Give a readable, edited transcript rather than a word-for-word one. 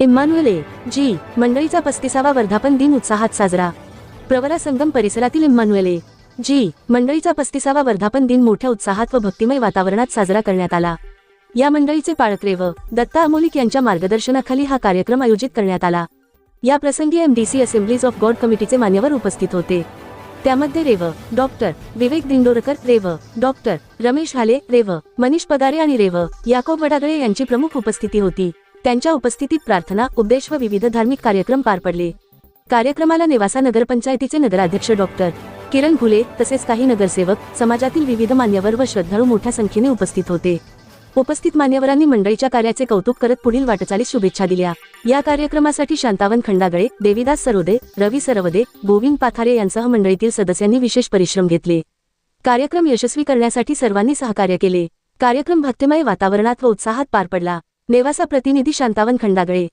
Immanuel जी मंडळीचा 35वा वर्धापन दिन उत्साहात साजरा। प्रवरा संगम परिसरातील इम्मानुएल जी मंडळीचा 35वा वर्धापन दिन मोठ्या उत्साहात व भक्तिमय वातावरणात साजरा करण्यात आला। या मंडळीचे पाळक रेव. दत्ता अमोलिक यांच्या मार्गदर्शनाखाली हा कार्यक्रम आयोजित करण्यात आला। या प्रसंगी एमडीसी असेंब्लीज ऑफ गॉड कमिटीचे मान्यवर उपस्थित होते। त्यामध्ये रेव. डॉक्टर विवेक दिंडोरकर रेव, डॉक्टर रमेश हाले रेव, मनीष पगारे आणि रेव. याकोब वडागळे यांची प्रमुख उपस्थिती होती। त्यांच्या उपस्थितीत प्रार्थना, उपदेश व विविध धार्मिक कार्यक्रम पार पडले। कार्यक्रमाला नेवासा नगरपंचायतीचे नगराध्यक्ष डॉक्टर किरण घुले तसेच काही नगरसेवक, समाजातील विविध मान्यवर व श्रद्धाळू मोठ्या संख्येने उपस्थित होते। उपस्थित मान्यवरांनी मंडळीच्या कार्याचे कौतुक करत पुढील वाटचालीस शुभेच्छा दिल्या। या कार्यक्रमासाठी शांतावन खंडागळे, देवीदास सरोदे, रवी सरवदे, गोविंद पाथारे यांसह मंडळीतील सदस्यांनी विशेष परिश्रम घेतले। कार्यक्रम यशस्वी करण्यासाठी सर्वांनी सहकार्य केले। कार्यक्रम भक्तिमय वातावरणात व उत्साहात पार पडला। नेवासा प्रतिनिधी शांतावन खंडागळे।